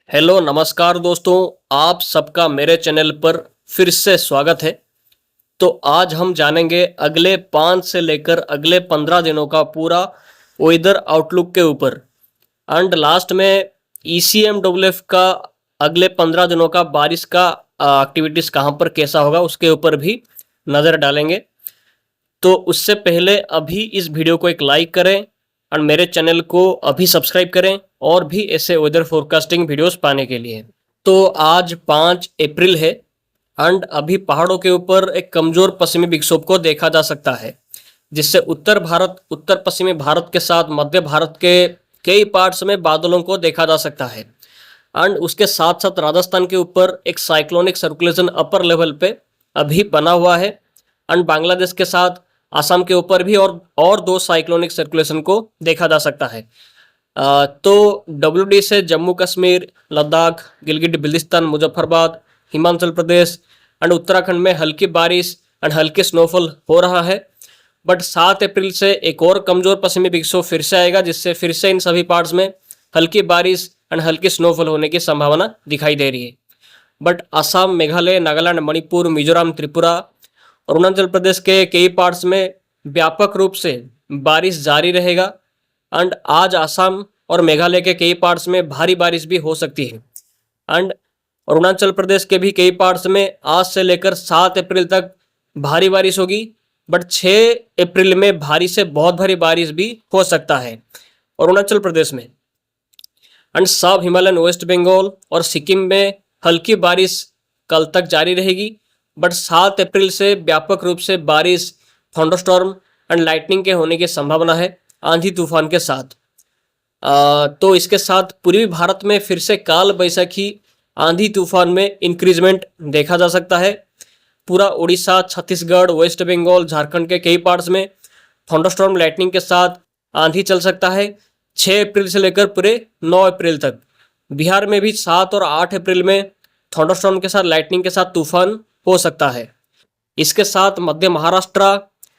Hello नमस्कार दोस्तों, आप सबका मेरे चैनल पर फिर से स्वागत है। तो आज हम जानेंगे अगले 5 से लेकर अगले 15 दिनों का पूरा वेदर आउटलुक के ऊपर। एंड लास्ट में ECMWF का अगले 15 दिनों का बारिश का एक्टिविटीज़ कहाँ पर कैसा होगा उसके ऊपर भी नज़र डालेंगे। तो उससे पहले अभी इस वीडियो को एक लाइक करें और मेरे चैनल को अभी सब्सक्राइब करें और भी ऐसे वेदर फोरकास्टिंग वीडियोस पाने के लिए। तो आज 5 अप्रैल है एंड अभी पहाड़ों के ऊपर एक कमज़ोर पश्चिमी विक्षोभ को देखा जा सकता है, जिससे उत्तर पश्चिमी भारत के साथ मध्य भारत के कई पार्ट्स में बादलों को देखा जा सकता है। एंड उसके साथ साथ राजस्थान के ऊपर एक साइक्लोनिक सर्कुलेशन अपर लेवल पे अभी बना हुआ है एंड बांग्लादेश के साथ आसाम के ऊपर भी और 2 साइक्लोनिक सर्कुलेशन को देखा जा सकता है। तो WD से जम्मू कश्मीर, लद्दाख, गिलगिट बिल्तिस्तान, मुजफ्फरबाद, हिमाचल प्रदेश एंड उत्तराखंड में हल्की बारिश एंड हल्की स्नोफॉल हो रहा है। बट 7 अप्रैल से एक और कमज़ोर पश्चिमी विक्षोभ फिर से आएगा, जिससे फिर से इन सभी पार्ट्स में हल्की बारिश एंड हल्की स्नोफॉल होने की संभावना दिखाई दे रही है। बट असम, मेघालय, नागालैंड, मणिपुर, मिजोरम, त्रिपुरा, अरुणाचल प्रदेश के कई पार्ट्स में व्यापक रूप से बारिश जारी रहेगा एंड आज असम और मेघालय के कई पार्ट्स में भारी बारिश भी हो सकती है। एंड अरुणाचल प्रदेश के भी कई पार्ट्स में आज से लेकर 7 अप्रैल तक भारी बारिश होगी। बट 6 अप्रैल में भारी से बहुत भारी बारिश भी हो सकता है अरुणाचल प्रदेश में। एंड सब हिमालयन, वेस्ट बंगाल और सिक्किम में हल्की बारिश कल तक जारी रहेगी। बट 7 अप्रैल से व्यापक रूप से बारिश, थंडरस्टॉर्म एंड लाइटनिंग के होने की संभावना है, आंधी तूफान के साथ। तो इसके साथ पूर्वी भारत में फिर से काल बैसाखी आंधी तूफान में इंक्रीजमेंट देखा जा सकता है। पूरा उड़ीसा, छत्तीसगढ़, वेस्ट बंगाल, झारखंड के कई पार्ट्स में थंडरस्टॉर्म लाइटनिंग के साथ आंधी चल सकता है 6 अप्रैल से लेकर पूरे 9 अप्रैल तक। बिहार में भी 7 और 8 अप्रैल में थंडरस्टॉर्म के साथ लाइटनिंग के साथ तूफान हो सकता है। इसके साथ मध्य महाराष्ट्र,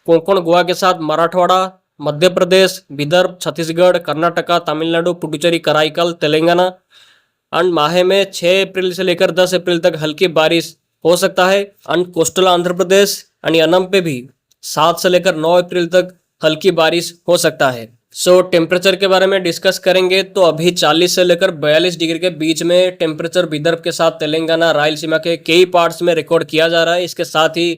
कोंकण, गोवा के साथ मराठवाड़ा, मध्य प्रदेश, विदर्भ, छत्तीसगढ़, कर्नाटका, तमिलनाडु, पुडुचेरी, कराईकल, तेलंगाना एंड माहे में 6 अप्रैल से लेकर 10 अप्रैल तक हल्की बारिश हो सकता है। And coastal Andhra Pradesh and Yanam पे भी 7 से लेकर 9 अप्रैल तक हल्की बारिश हो सकता है। सो टेम्परेचर के बारे में डिस्कस करेंगे तो अभी 40 से लेकर 42 डिग्री के बीच में टेम्परेचर विदर्भ के साथ तेलंगाना, रायलसीमा के कई पार्ट्स में रिकॉर्ड किया जा रहा है। इसके साथ ही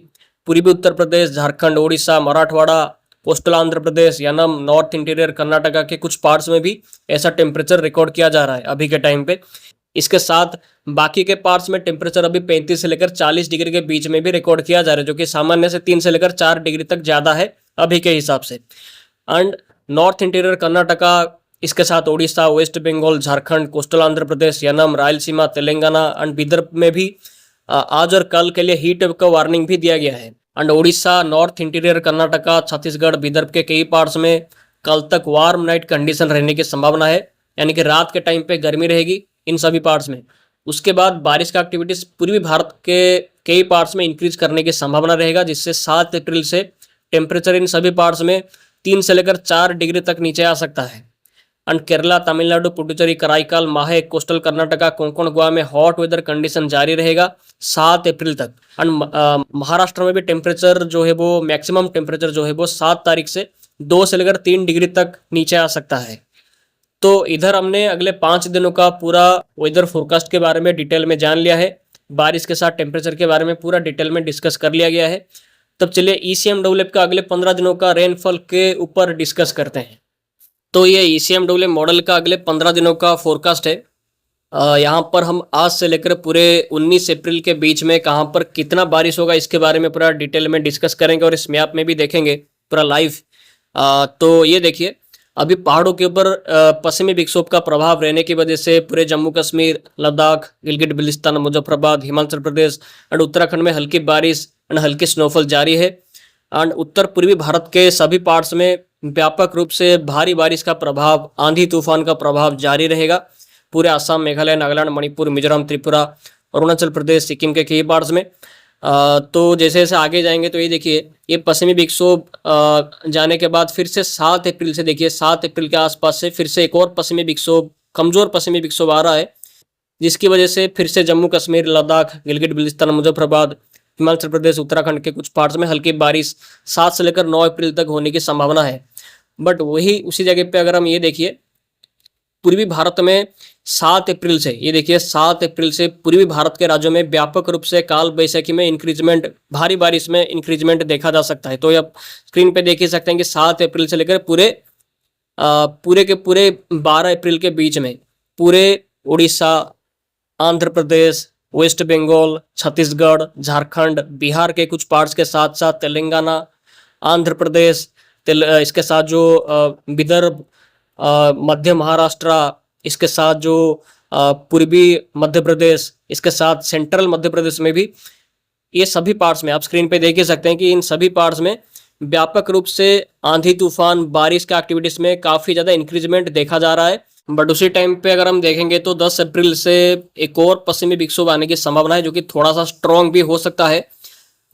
पूर्वी Uttar Pradesh, Jharkhand, Orissa, Marathwada, coastal Andhra Pradesh, Yanam, north interior Karnataka के कुछ पार्ट्स में भी ऐसा टेम्परेचर रिकॉर्ड किया जा रहा है अभी के टाइम पे। इसके साथ बाकी के पार्ट्स में टेम्परेचर अभी 35 से लेकर 40 डिग्री के बीच में भी रिकॉर्ड किया जा रहा है, जो कि सामान्य से 3 से लेकर 4 डिग्री तक ज़्यादा है अभी के हिसाब से। एंड नॉर्थ इंटीरियर कर्नाटका, इसके साथ Orissa, West Bengal, Jharkhand, coastal Andhra Pradesh, Yanam, Rayalaseema, Telangana and Vidarbha में भी आज और कल के लिए हीट वेव का वार्निंग भी दिया गया है। And Orissa, north interior Karnataka, Chhattisgarh, Vidarbha के कई पार्ट्स में कल तक वार्म नाइट कंडीशन रहने की संभावना है, यानी कि रात के टाइम पे गर्मी रहेगी इन सभी पार्ट्स में। उसके बाद बारिश का एक्टिविटीज़ पूर्वी भारत के कई पार्ट्स में इंक्रीज करने की संभावना रहेगा, जिससे 7 अप्रैल से टेम्परेचर इन सभी पार्ट्स में 3 से लेकर 4 डिग्री तक नीचे आ सकता है। एंड केरला, तमिलनाडु, पुडुचेरी, कराईकल, माहे, कोस्टल कर्नाटका, कोंकण, गोवा में हॉट वेदर कंडीशन जारी रहेगा 7 अप्रैल तक। एंड महाराष्ट्र में भी टेम्परेचर जो है वो मैक्सिमम टेम्परेचर जो है वो 7 तारीख से 2 से लेकर 3 डिग्री तक नीचे आ सकता है। तो इधर हमने अगले 5 दिनों का पूरा वेदर फोरकास्ट के बारे में डिटेल में जान लिया है, बारिश के साथ टेम्परेचर के बारे में पूरा डिटेल में डिस्कस कर लिया गया है। तब चलिए ECMWF का अगले 15 दिनों का रेनफॉल के ऊपर डिस्कस करते हैं। तो ये ECMWF मॉडल का अगले 15 दिनों का फोरकास्ट है। यहाँ पर हम आज से लेकर पूरे 19 अप्रैल के बीच में कहाँ पर कितना बारिश होगा इसके बारे में पूरा डिटेल में डिस्कस करेंगे और इस मैप में भी देखेंगे पूरा लाइव। तो ये देखिए, अभी पहाड़ों के ऊपर पश्चिमी विक्षोभ का प्रभाव रहने की वजह से पूरे जम्मू कश्मीर, लद्दाख, गिलगिट बिल्तिस्तान, मुजफ्फरबाद, हिमाचल प्रदेश एंड उत्तराखंड में हल्की बारिश एंड हल्की स्नोफॉल जारी है। एंड उत्तर पूर्वी भारत के सभी पार्ट्स में व्यापक रूप से भारी बारिश का प्रभाव, आंधी तूफान का प्रभाव जारी रहेगा। पूरे असम, मेघालय, नागालैंड, मणिपुर, मिजोरम, त्रिपुरा, अरुणाचल प्रदेश, सिक्किम के कई पार्ट्स में तो जैसे जैसे आगे जाएंगे तो ये देखिए, ये पश्चिमी विक्षोभ जाने के बाद फिर से 7 अप्रैल से देखिए 7 अप्रैल के आसपास से फिर से एक और पश्चिमी विक्षोभ, कमजोर पश्चिमी विक्षोभ आ रहा है, जिसकी वजह से फिर से जम्मू कश्मीर, लद्दाख, गिलगित बिल्तिस्तान, मुजफ्फराबाद, हिमाचल प्रदेश, उत्तराखंड के कुछ पार्ट्स में हल्की बारिश 7 से लेकर 9 अप्रैल तक होने की संभावना है। बट वही उसी जगह पे अगर हम ये देखिए, पूर्वी भारत में 7 अप्रैल से, ये देखिए 7 अप्रैल से पूर्वी भारत के राज्यों में व्यापक रूप से काल वैशाखी में इंक्रीजमेंट, भारी बारिश में इंक्रीजमेंट देखा जा सकता है। तो ये आप स्क्रीन पे देख ही सकते हैं कि 7 अप्रैल से लेकर पूरे के पूरे 12 अप्रैल के बीच में पूरे उड़ीसा, आंध्र प्रदेश, वेस्ट बंगाल, छत्तीसगढ़, झारखंड, बिहार के कुछ पार्ट्स के साथ साथ तेलंगाना, आंध्र प्रदेश, इसके साथ जो विदर्भ, मध्य महाराष्ट्र, इसके साथ जो पूर्वी मध्य प्रदेश, इसके साथ सेंट्रल मध्य प्रदेश में भी, ये सभी पार्ट्स में आप स्क्रीन पे देख ही सकते हैं कि इन सभी पार्ट्स में व्यापक रूप से आंधी तूफान, बारिश का एक्टिविटीज में काफी ज्यादा इंक्रीजमेंट देखा जा रहा है। बट उसी टाइम पे अगर हम देखेंगे तो 10 अप्रैल से एक और पश्चिमी विक्षोभ आने की संभावना है, जो कि थोड़ा सा स्ट्रॉन्ग भी हो सकता है।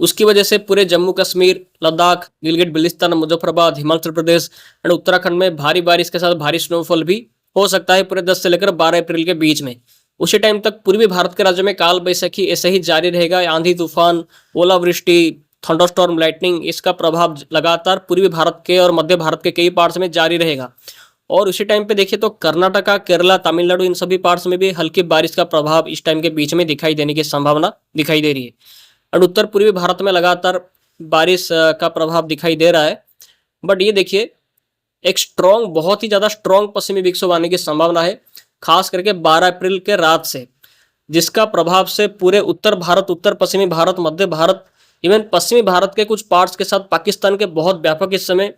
उसकी वजह से पूरे जम्मू कश्मीर, लद्दाख, गिलगित बिल्तिस्तान, मुजफ्फराबाद, हिमाचल प्रदेश एंड उत्तराखंड में भारी बारिश के साथ भारी स्नोफॉल भी हो सकता है पूरे 10 से लेकर 12 अप्रैल के बीच में। उसी टाइम तक पूर्वी भारत के राज्यों में काल वैशाखी ऐसे ही जारी रहेगा। आंधी तूफान, ओलावृष्टि, थंडरस्टॉर्म, लाइटनिंग, इसका प्रभाव लगातार पूर्वी भारत के और मध्य भारत के कई पार्ट्स में जारी रहेगा। और उसी टाइम पे देखिए तो कर्नाटका, केरला, तमिलनाडु, इन सभी पार्ट्स में भी हल्की बारिश का प्रभाव इस टाइम के बीच में दिखाई देने की संभावना दिखाई दे रही है। और उत्तर पूर्वी भारत में लगातार बारिश का प्रभाव दिखाई दे रहा है। बट ये देखिए एक स्ट्रॉन्ग, बहुत ही ज्यादा स्ट्रॉन्ग पश्चिमी विक्षोभ आने की संभावना है, खास करके 12 अप्रैल के रात से, जिसका प्रभाव से पूरे उत्तर भारत, उत्तर पश्चिमी भारत, मध्य भारत, इवन पश्चिमी भारत के कुछ पार्ट्स के साथ पाकिस्तान के बहुत व्यापक इस समय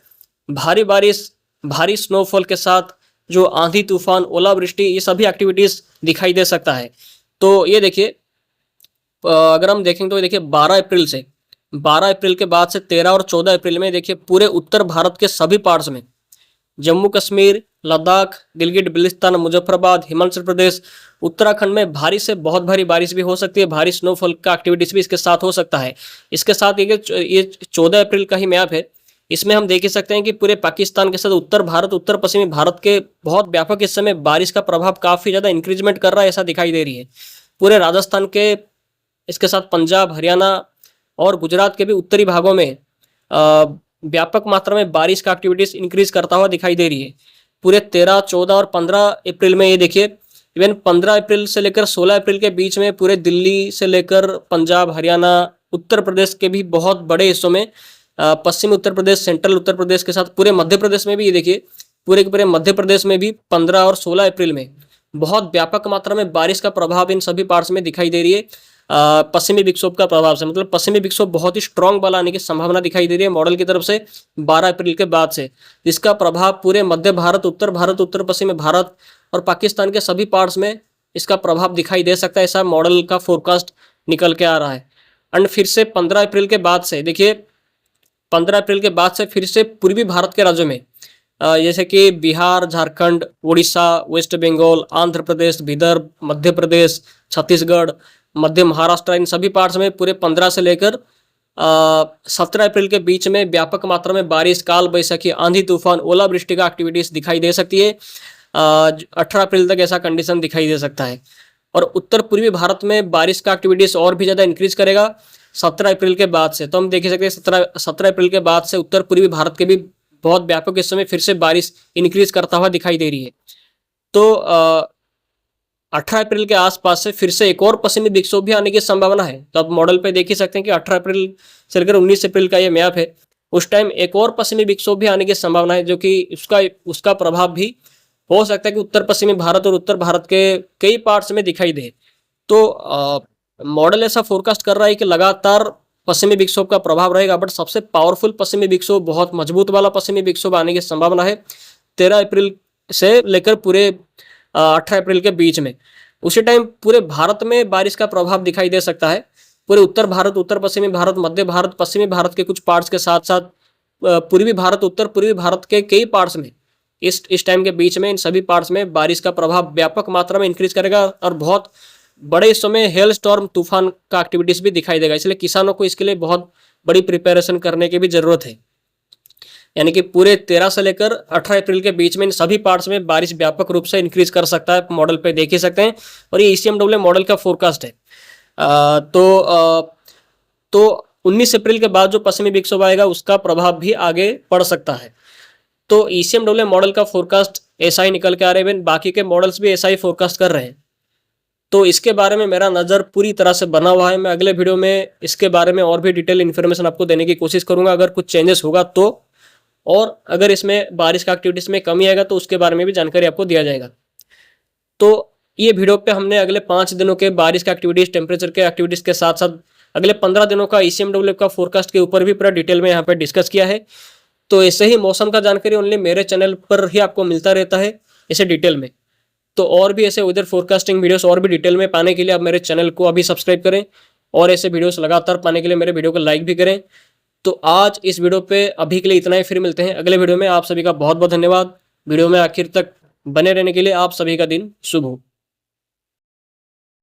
भारी बारिश, भारी स्नोफॉल के साथ जो आंधी तूफान, ओलावृष्टि, ये सभी एक्टिविटीज दिखाई दे सकता है। तो ये देखिए अगर हम देखेंगे तो देखिए 12 अप्रैल से, 12 अप्रैल के बाद से 13 और 14 अप्रैल में देखिए पूरे उत्तर भारत के सभी पार्ट्स में, जम्मू कश्मीर, लद्दाख, गिलगित बिल्तिस्तान, मुजफ्फराबाद, हिमाचल प्रदेश, उत्तराखंड में भारी से बहुत भारी बारिश भी हो सकती है, भारी स्नोफॉल का एक्टिविटीज भी इसके साथ हो सकता है। इसके साथ ये 14 अप्रैल का ही मैप है, इसमें हम देख ही सकते हैं कि पूरे पाकिस्तान के साथ उत्तर भारत, उत्तर पश्चिमी भारत के बहुत व्यापक इस समय बारिश का प्रभाव काफी ज्यादा इंक्रीजमेंट कर रहा है, ऐसा दिखाई दे रही है। पूरे राजस्थान के, इसके साथ पंजाब, हरियाणा और गुजरात के भी उत्तरी भागों में व्यापक मात्रा में बारिश का एक्टिविटीज इंक्रीज करता हुआ दिखाई दे रही है। पूरे 13, 14 और 15 अप्रैल में ये देखिए, इवन 15 अप्रैल से लेकर 16 अप्रैल के बीच में पूरे दिल्ली से लेकर पंजाब, हरियाणा, उत्तर प्रदेश के भी बहुत बड़े हिस्सों में, पश्चिमी उत्तर प्रदेश, सेंट्रल उत्तर प्रदेश के साथ पूरे मध्य प्रदेश में भी, ये देखिए पूरे के पूरे मध्य प्रदेश में भी 15 और 16 अप्रैल में बहुत व्यापक मात्रा में बारिश का प्रभाव इन सभी पार्ट्स में दिखाई दे रही है। पश्चिमी विक्षोभ का प्रभाव से, मतलब पश्चिमी विक्षोभ बहुत ही स्ट्रॉन्ग बल आने की संभावना दिखाई दे रही है मॉडल की तरफ से 12 अप्रैल के बाद से, जिसका प्रभाव पूरे मध्य भारत, उत्तर पश्चिमी भारत और पाकिस्तान के सभी पार्ट्स में इसका प्रभाव दिखाई दे सकता है, ऐसा मॉडल का फोरकास्ट निकल के आ रहा है। एंड फिर से 15 अप्रैल के बाद से देखिए, 15 अप्रैल के बाद से फिर से पूर्वी भारत के राज्यों में जैसे कि बिहार, झारखंड, उड़ीसा, वेस्ट बंगाल, आंध्र प्रदेश, विदर्भ, मध्य प्रदेश, छत्तीसगढ़, मध्य महाराष्ट्र, इन सभी पार्ट्स में पूरे 15 से लेकर 17 अप्रैल के बीच में व्यापक मात्रा में बारिश, काल वैशाखी, आंधी तूफान, ओलावृष्टि का एक्टिविटीज दिखाई दे सकती है। 18 अप्रैल तक ऐसा कंडीशन दिखाई दे सकता है। और उत्तर पूर्वी भारत में बारिश का एक्टिविटीज और भी ज़्यादा इंक्रीज करेगा 17 अप्रैल के बाद से। तो हम देख सकते हैं 17 अप्रैल के बाद से उत्तर पूर्वी भारत के भी बहुत व्यापक इस समय फिर से बारिश इंक्रीज करता हुआ दिखाई दे रही है। तो 18 अप्रैल के आसपास से फिर से एक और पश्चिमी विक्षोभ भी आने की संभावना है। तो आप मॉडल पे देख ही सकते हैं कि 18 अप्रैल से लेकर 19 अप्रैल का ये मैप है। उस टाइम एक और पश्चिमी विक्षोभ भी आने की संभावना है, जो कि उसका प्रभाव भी हो सकता है कि उत्तर पश्चिमी भारत और उत्तर भारत के कई पार्ट्स में दिखाई दे। तो मॉडल ऐसा फोरकास्ट कर रहा है कि लगातार पश्चिमी विक्षोभ का प्रभाव रहेगा, बट सबसे पावरफुल पश्चिमी विक्षोभ, बहुत मजबूत वाला पश्चिमी विक्षोभ आने की संभावना है 13 अप्रैल से लेकर पूरे 18 अप्रैल के बीच में। उसी टाइम पूरे भारत में बारिश का प्रभाव दिखाई दे सकता है। पूरे उत्तर भारत, उत्तर पश्चिमी भारत, मध्य भारत, पश्चिमी भारत के कुछ पार्ट्स के साथ साथ पूर्वी भारत, उत्तर पूर्वी भारत के कई पार्ट्स में इस टाइम के बीच में इन सभी पार्ट्स में बारिश का प्रभाव व्यापक मात्रा में इंक्रीज करेगा और बहुत बड़े इस समय हेल स्टॉर्म, तूफान का एक्टिविटीज भी दिखाई देगा। इसलिए किसानों को इसके लिए बहुत बड़ी प्रिपरेशन करने की भी जरूरत है। यानी कि पूरे 13 से लेकर 18 अप्रैल के बीच में इन सभी पार्ट्स में बारिश व्यापक रूप से इंक्रीज कर सकता है। मॉडल पे देख ही सकते हैं और ये ECMWF मॉडल का फोरकास्ट है। तो 19 अप्रैल के बाद जो पश्चिमी विक्षोभ आएगा उसका प्रभाव भी आगे पड़ सकता है। तो ECMWF मॉडल का फोरकास्ट ऐसा ही निकल के आ रहे हैं, बाकी के मॉडल्स भी ऐसा ही फोरकास्ट कर रहे हैं। तो इसके बारे में मेरा नज़र पूरी तरह से बना हुआ है। मैं अगले वीडियो में इसके बारे में और भी डिटेल इन्फॉर्मेशन आपको देने की कोशिश करूंगा अगर कुछ चेंजेस होगा तो, और अगर इसमें बारिश का एक्टिविटीज में कमी आएगा तो उसके बारे में भी जानकारी आपको दिया जाएगा। तो ये वीडियो पे हमने अगले 5 दिनों के बारिश का एक्टिविटीज, टेम्परेचर के एक्टिविटीज के साथ साथ अगले 15 दिनों का ECMWF का फोरकास्ट के ऊपर भी पूरा डिटेल में यहाँ पे डिस्कस किया है। तो ऐसे ही मौसम का जानकारी ओनली मेरे चैनल पर ही आपको मिलता रहता है इसे डिटेल में। तो और भी ऐसे वेदर फोरकास्टिंग वीडियोस और भी डिटेल में पाने के लिए आप मेरे चैनल को अभी सब्सक्राइब करें और ऐसे वीडियोस लगातार पाने के लिए मेरे वीडियो को लाइक भी करें। तो आज इस वीडियो पे अभी के लिए इतना ही, फिर मिलते हैं अगले वीडियो में। आप सभी का बहुत बहुत धन्यवाद वीडियो में आखिर तक बने रहने के लिए। आप सभी का दिन शुभ हो।